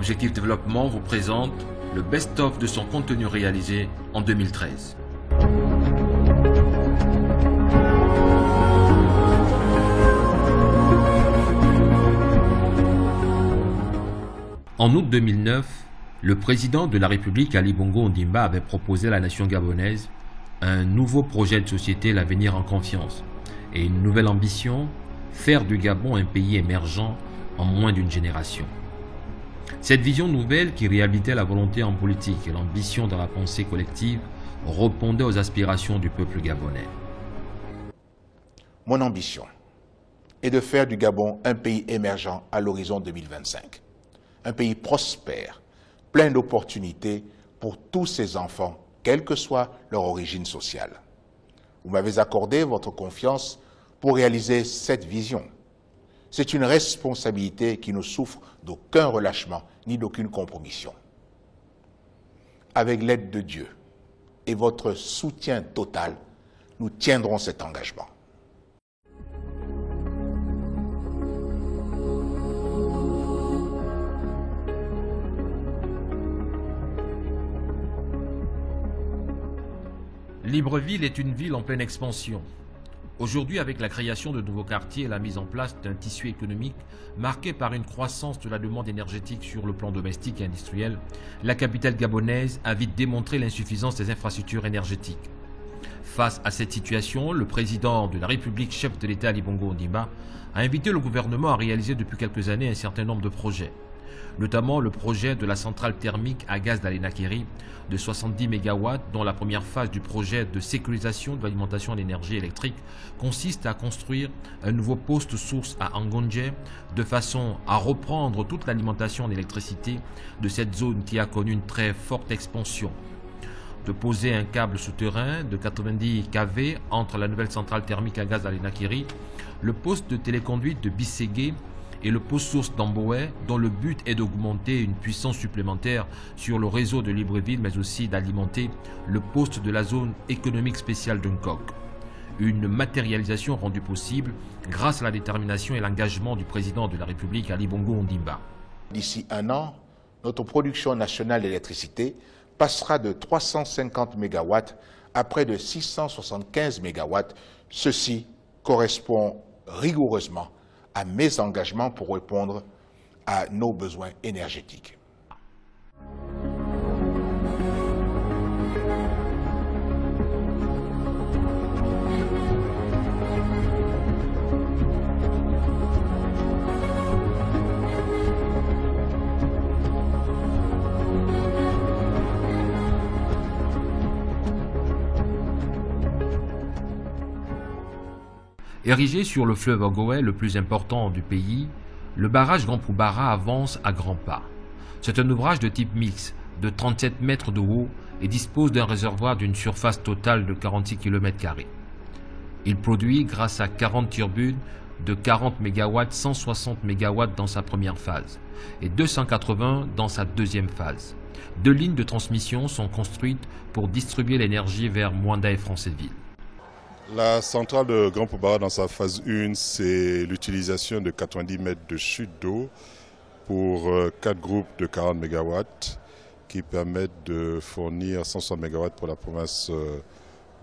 Objectif Développement vous présente le best-of de son contenu réalisé en 2013. En août 2009, le président de la République, Ali Bongo Ondimba, avait proposé à la nation gabonaise un nouveau projet de société, l'avenir en confiance, et une nouvelle ambition, faire du Gabon un pays émergent en moins d'une génération. Cette vision nouvelle qui réhabilitait la volonté en politique et l'ambition dans la pensée collective répondait aux aspirations du peuple gabonais. Mon ambition est de faire du Gabon un pays émergent à l'horizon 2025. Un pays prospère, plein d'opportunités pour tous ses enfants, quelle que soit leur origine sociale. Vous m'avez accordé votre confiance pour réaliser cette vision. C'est une responsabilité qui ne souffre d'aucun relâchement ni d'aucune compromission. Avec l'aide de Dieu et votre soutien total, nous tiendrons cet engagement. Libreville est une ville en pleine expansion. Aujourd'hui, avec la création de nouveaux quartiers et la mise en place d'un tissu économique marqué par une croissance de la demande énergétique sur le plan domestique et industriel, la capitale gabonaise a vite démontré l'insuffisance des infrastructures énergétiques. Face à cette situation, le président de la République, chef de l'État Ali Bongo Ondimba, a invité le gouvernement à réaliser depuis quelques années un certain nombre de projets, notamment le projet de la centrale thermique à gaz d'Alénakéry de 70 MW, dont la première phase du projet de sécurisation de l'alimentation en énergie électrique consiste à construire un nouveau poste source à Angonje de façon à reprendre toute l'alimentation en électricité de cette zone qui a connu une très forte expansion. De poser un câble souterrain de 90 kV entre la nouvelle centrale thermique à gaz d'Alénakéry, le poste de téléconduite de Bisségué et le poste source d'Amboé, dont le but est d'augmenter une puissance supplémentaire sur le réseau de Libreville, mais aussi d'alimenter le poste de la zone économique spéciale d'Uncock. Une matérialisation rendue possible grâce à la détermination et l'engagement du président de la République, Ali Bongo Ondimba. D'ici un an, notre production nationale d'électricité passera de 350 MW à près de 675 MW. Ceci correspond rigoureusement à mes engagements pour répondre à nos besoins énergétiques. Érigé sur le fleuve Ogooué, le plus important du pays, le barrage Grand Poubara avance à grands pas. C'est un ouvrage de type mix, de 37 mètres de haut et dispose d'un réservoir d'une surface totale de 46 km². Il produit, grâce à 40 turbines de 40 MW, 160 MW dans sa première phase et 280 dans sa deuxième phase. 2 lignes de transmission sont construites pour distribuer l'énergie vers Mwanda et Franceville. La centrale de Grand Poubara dans sa phase 1, c'est l'utilisation de 90 mètres de chute d'eau pour 4 groupes de 40 MW qui permettent de fournir 160 MW pour la province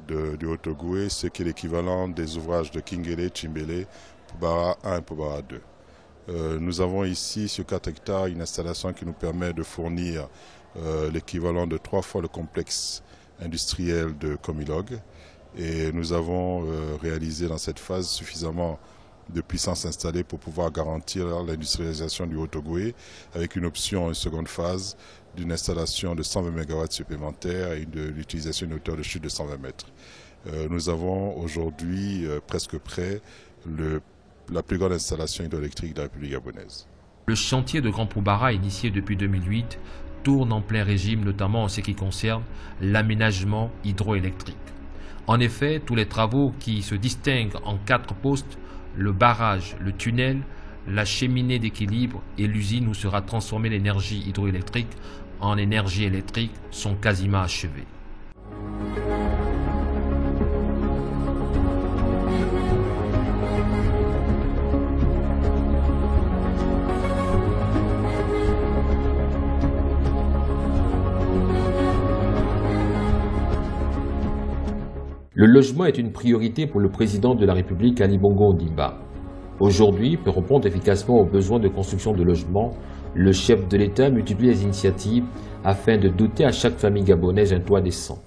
du Haut-Ogooué, ce qui est l'équivalent des ouvrages de Kingele, Chimbele, Poubara 1 et Poubara 2. Nous avons ici sur 4 hectares une installation qui nous permet de fournir l'équivalent de 3 fois le complexe industriel de Comilog. Et nous avons réalisé dans cette phase suffisamment de puissance installée pour pouvoir garantir l'industrialisation du Haut-Ogooué avec une option en seconde phase d'une installation de 120 MW supplémentaires et de l'utilisation d'une hauteur de chute de 120 mètres. Nous avons aujourd'hui presque prêt la plus grande installation hydroélectrique de la République gabonaise. Le chantier de Grand Poubara, initié depuis 2008, tourne en plein régime, notamment en ce qui concerne l'aménagement hydroélectrique. En effet, tous les travaux qui se distinguent en 4 postes, le barrage, le tunnel, la cheminée d'équilibre et l'usine où sera transformée l'énergie hydroélectrique en énergie électrique, sont quasiment achevés. Le logement est une priorité pour le président de la République, Ali Bongo Ondimba. Aujourd'hui, pour répondre efficacement aux besoins de construction de logements, le chef de l'État multiplie les initiatives afin de doter à chaque famille gabonaise un toit décent.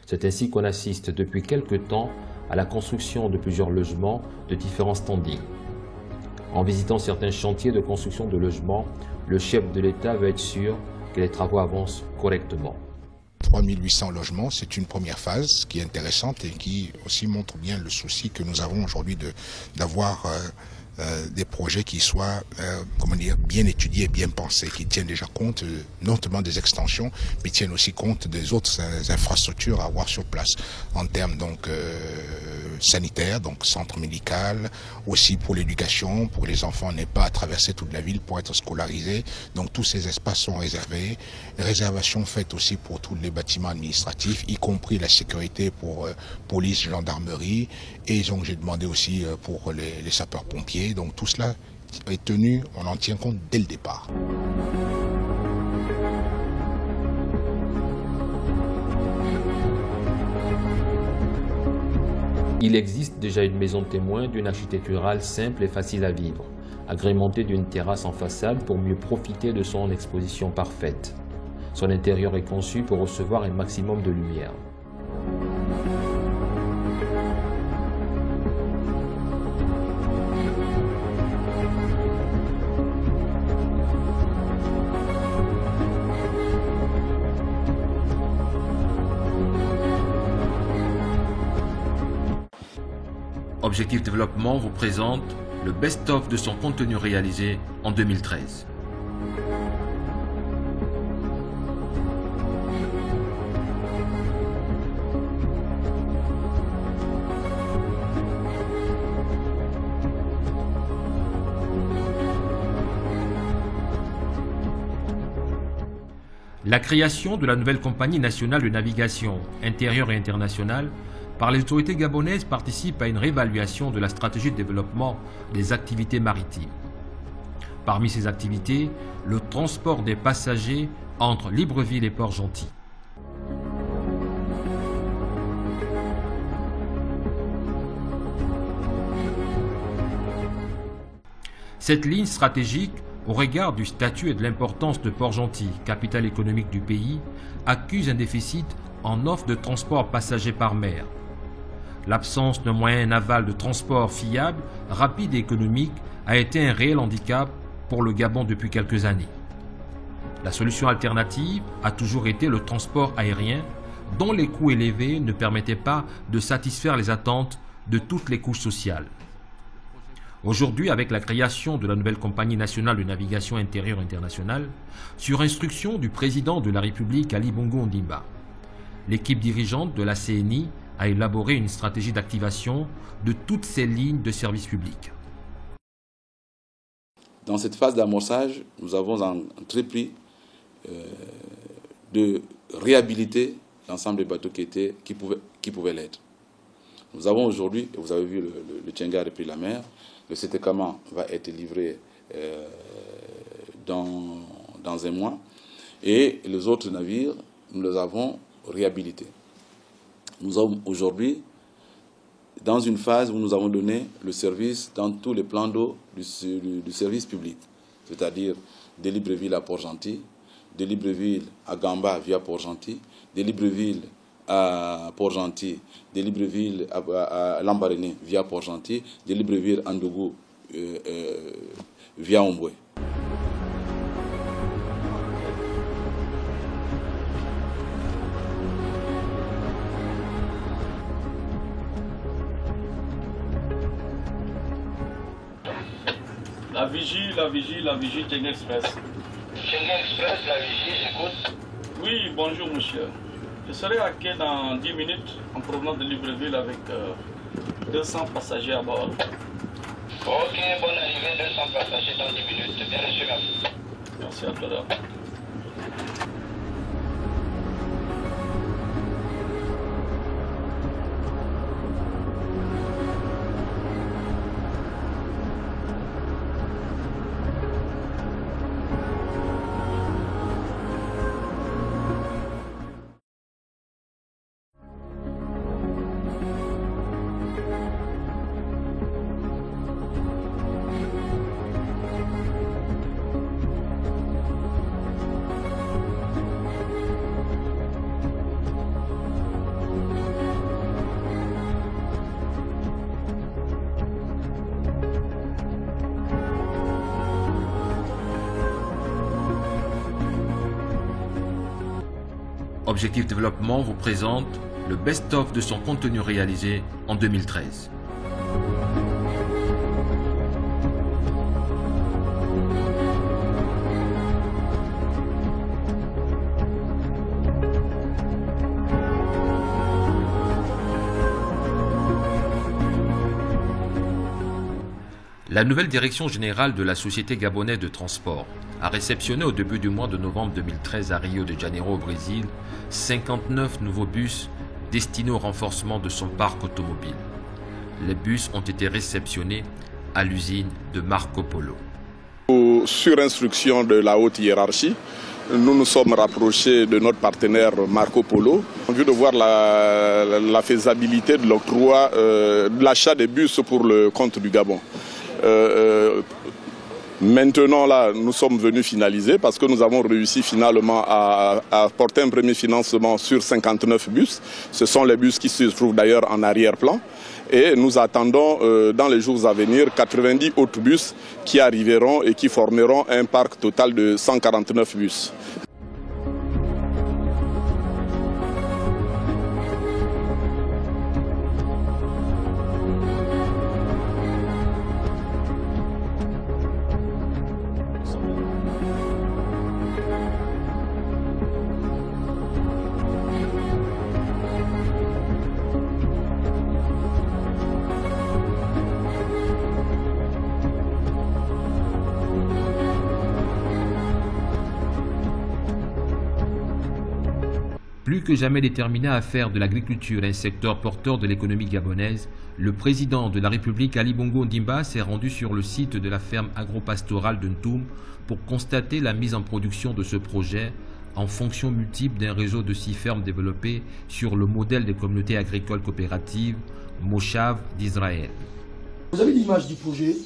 C'est ainsi qu'on assiste depuis quelque temps à la construction de plusieurs logements de différents standings. En visitant certains chantiers de construction de logements, le chef de l'État veut être sûr que les travaux avancent correctement. 3800 logements, c'est une première phase qui est intéressante et qui aussi montre bien le souci que nous avons aujourd'hui d'avoir des projets qui soient bien étudiés et bien pensés, qui tiennent déjà compte non seulement des extensions, mais tiennent aussi compte des autres infrastructures à avoir sur place, en termes donc sanitaires, donc centre médical, aussi pour l'éducation, pour que les enfants n'aient pas à traverser toute la ville pour être scolarisés. Donc tous ces espaces sont réservés. Réservation faite aussi pour tous les bâtiments administratifs, y compris la sécurité pour police, gendarmerie, et donc j'ai demandé aussi pour les sapeurs-pompiers. Donc tout cela est tenu, on en tient compte dès le départ. Il existe déjà une maison témoin d'une architecturale simple et facile à vivre, agrémentée d'une terrasse en façade pour mieux profiter de son exposition parfaite. Son intérieur est conçu pour recevoir un maximum de lumière. Objectif Développement vous présente le best-of de son contenu réalisé en 2013. La création de la nouvelle compagnie nationale de navigation intérieure et internationale par les autorités gabonaises participe à une réévaluation de la stratégie de développement des activités maritimes. Parmi ces activités, le transport des passagers entre Libreville et Port-Gentil. Cette ligne stratégique, au regard du statut et de l'importance de Port-Gentil, capitale économique du pays, accuse un déficit en offre de transport passagers par mer. L'absence d'un moyen naval de transport fiable, rapide et économique a été un réel handicap pour le Gabon depuis quelques années. La solution alternative a toujours été le transport aérien, dont les coûts élevés ne permettaient pas de satisfaire les attentes de toutes les couches sociales. Aujourd'hui, avec la création de la nouvelle compagnie nationale de navigation intérieure internationale, sur instruction du président de la République Ali Bongo Ondimba, l'équipe dirigeante de la CNI a élaboré une stratégie d'activation de toutes ces lignes de service public. Dans cette phase d'amorçage, nous avons entrepris de réhabiliter l'ensemble des bateaux qui pouvaient l'être. Nous avons aujourd'hui, et vous avez vu le Tchenga a repris la mer, le Setekama va être livré dans un mois, et les autres navires, nous les avons réhabilités. Nous sommes aujourd'hui dans une phase où nous avons donné le service dans tous les plans d'eau du service public, c'est-à-dire de Libreville à Port-Gentil, de Libreville à Gamba via Port-Gentil, de Libreville à Port-Gentil, de Libreville à Lambaréné via Port-Gentil, de Libreville à Ndougou via Omboué. La vigie, Tchenga Express. Tchenga Express, la vigie, j'écoute. Oui, bonjour monsieur. Je serai à quai dans 10 minutes en provenance de Libreville avec 200 passagers à bord. Ok, bonne arrivée, 200 passagers dans 10 minutes. Bien reçu, merci. Merci à toi. Objectif Développement vous présente le best-of de son contenu réalisé en 2013. La nouvelle direction générale de la Société gabonaise de transport a réceptionné au début du mois de novembre 2013 à Rio de Janeiro au Brésil 59 nouveaux bus destinés au renforcement de son parc automobile. Les bus ont été réceptionnés à l'usine de Marco Polo. Sur instruction de la haute hiérarchie, nous nous sommes rapprochés de notre partenaire Marco Polo en vue de voir la faisabilité de l'octroi, de l'achat des bus pour le compte du Gabon. Maintenant, là, nous sommes venus finaliser parce que nous avons réussi finalement à apporter un premier financement sur 59 bus. Ce sont les bus qui se trouvent d'ailleurs en arrière-plan. Et nous attendons dans les jours à venir 90 autres bus qui arriveront et qui formeront un parc total de 149 bus. Plus que jamais déterminé à faire de l'agriculture un secteur porteur de l'économie gabonaise, le président de la République Ali Bongo Ondimba s'est rendu sur le site de la ferme agropastorale de Ntoum pour constater la mise en production de ce projet en fonction multiple d'un réseau de 6 fermes développées sur le modèle des communautés agricoles coopératives Moshav d'Israël. Vous avez l'image du projet,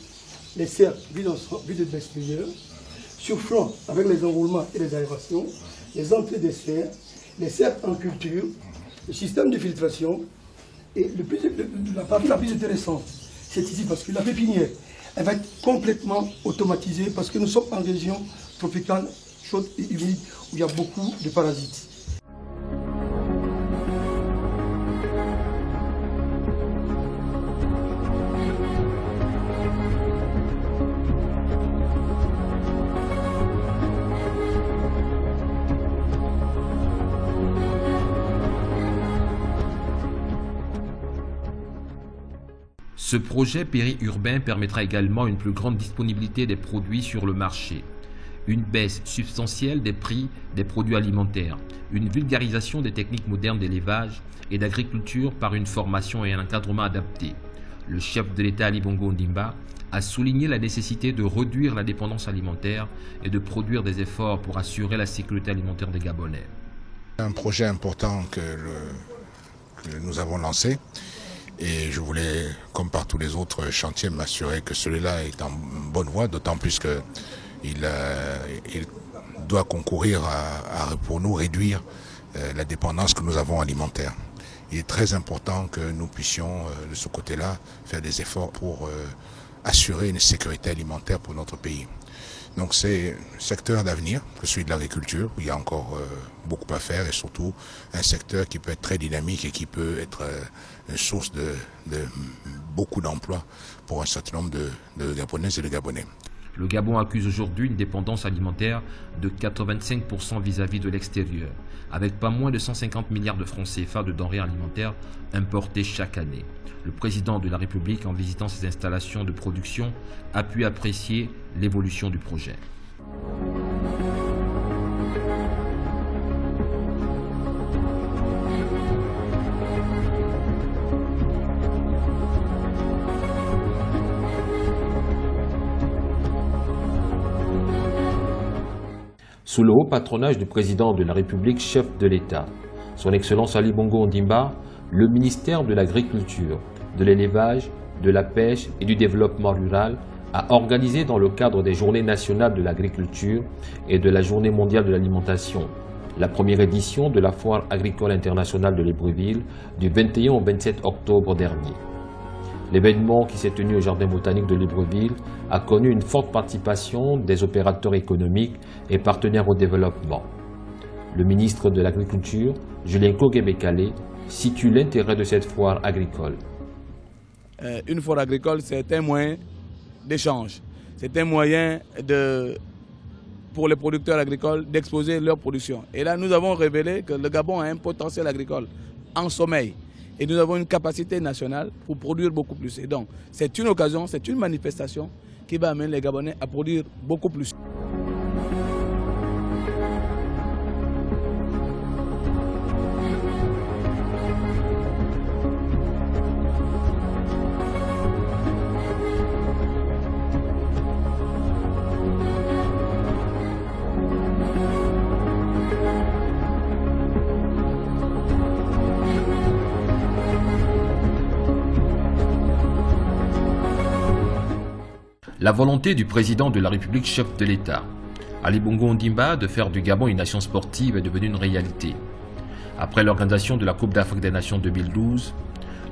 les serres vides de l'extérieur, sur flanc avec les enroulements et les aérations, les entrées des serres, les serres en culture, le système de filtration. Et la partie la plus intéressante, c'est ici parce que la pépinière, elle va être complètement automatisée parce que nous sommes en région tropicale, chaude et humide où il y a beaucoup de parasites. Ce projet périurbain permettra également une plus grande disponibilité des produits sur le marché, une baisse substantielle des prix des produits alimentaires, une vulgarisation des techniques modernes d'élevage et d'agriculture par une formation et un encadrement adapté. Le chef de l'État Ali Bongo Ondimba a souligné la nécessité de réduire la dépendance alimentaire et de produire des efforts pour assurer la sécurité alimentaire des Gabonais. Un projet important que nous avons lancé. Et je voulais, comme par tous les autres chantiers, m'assurer que celui-là est en bonne voie, d'autant plus qu'il doit concourir pour nous réduire la dépendance que nous avons alimentaire. Il est très important que nous puissions, de ce côté-là, faire des efforts pour assurer une sécurité alimentaire pour notre pays. Donc c'est un secteur d'avenir, celui de l'agriculture, où il y a encore beaucoup à faire et surtout un secteur qui peut être très dynamique et qui peut être une source de beaucoup d'emplois pour un certain nombre de Gabonaises et de Gabonais. Le Gabon accuse aujourd'hui une dépendance alimentaire de 85% vis-à-vis de l'extérieur, avec pas moins de 150 milliards de francs CFA de denrées alimentaires importées chaque année. Le président de la République, en visitant ces installations de production, a pu apprécier l'évolution du projet. Sous le haut patronage du président de la République, chef de l'État, son Excellence Ali Bongo Ondimba, le ministère de l'Agriculture, de l'Élevage, de la Pêche et du Développement rural a organisé dans le cadre des Journées nationales de l'agriculture et de la Journée mondiale de l'alimentation la première édition de la Foire agricole internationale de Libreville du 21 au 27 octobre dernier. L'événement qui s'est tenu au Jardin botanique de Libreville a connu une forte participation des opérateurs économiques et partenaires au développement. Le ministre de l'Agriculture, Julien Kogué-Bekale, situe l'intérêt de cette foire agricole. Une foire agricole, c'est un moyen d'échange. C'est un moyen pour les producteurs agricoles d'exposer leur production. Et là, nous avons révélé que le Gabon a un potentiel agricole en sommeil. Et nous avons une capacité nationale pour produire beaucoup plus. Et donc, c'est une occasion, c'est une manifestation qui va amener les Gabonais à produire beaucoup plus. La volonté du président de la République, chef de l'État, Ali Bongo Ondimba, de faire du Gabon une nation sportive est devenue une réalité. Après l'organisation de la Coupe d'Afrique des Nations 2012,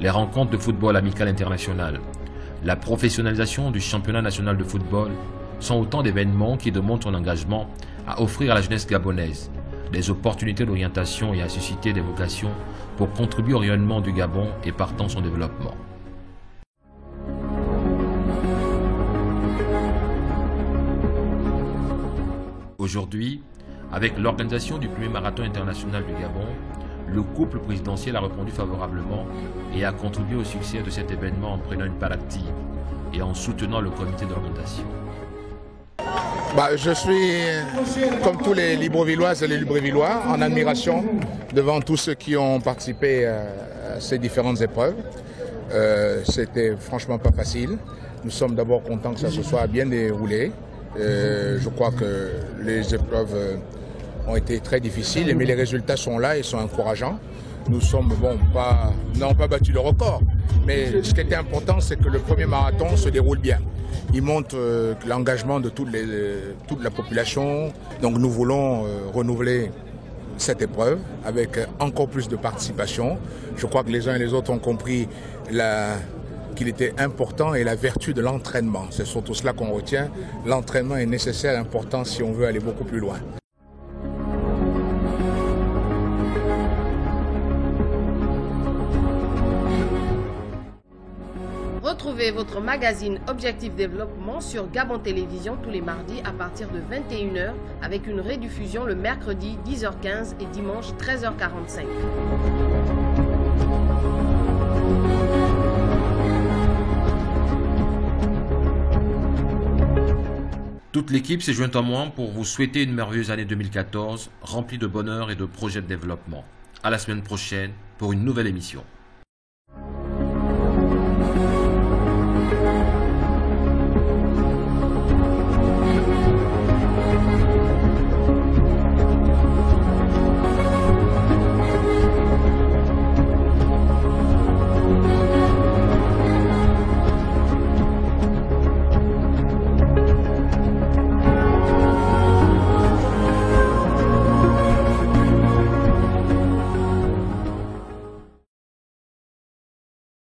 les rencontres de football amical international, la professionnalisation du championnat national de football sont autant d'événements qui démontrent un engagement à offrir à la jeunesse gabonaise des opportunités d'orientation et à susciter des vocations pour contribuer au rayonnement du Gabon et partant son développement. Aujourd'hui, avec l'organisation du premier marathon international du Gabon, le couple présidentiel a répondu favorablement et a contribué au succès de cet événement en prenant une part active et en soutenant le comité d'organisation. Je suis, comme tous les Librevilloises et les Librevillois, en admiration devant tous ceux qui ont participé à ces différentes épreuves. C'était franchement pas facile. Nous sommes d'abord contents que ça se soit bien déroulé. Je crois que les épreuves ont été très difficiles, mais les résultats sont là et sont encourageants. Nous sommes, n'avons pas battu le record, mais ce qui était important, c'est que le premier marathon se déroule bien. Il montre l'engagement de toute la population. Donc nous voulons renouveler cette épreuve avec encore plus de participation. Je crois que les uns et les autres ont compris qu'il était important et la vertu de l'entraînement. C'est surtout cela qu'on retient. L'entraînement est nécessaire et important si on veut aller beaucoup plus loin. Retrouvez votre magazine Objectif Développement sur Gabon Télévision tous les mardis à partir de 21h avec une rediffusion le mercredi 10h15 et dimanche 13h45. Toute l'équipe s'est jointe à moi pour vous souhaiter une merveilleuse année 2014, remplie de bonheur et de projets de développement. À la semaine prochaine pour une nouvelle émission.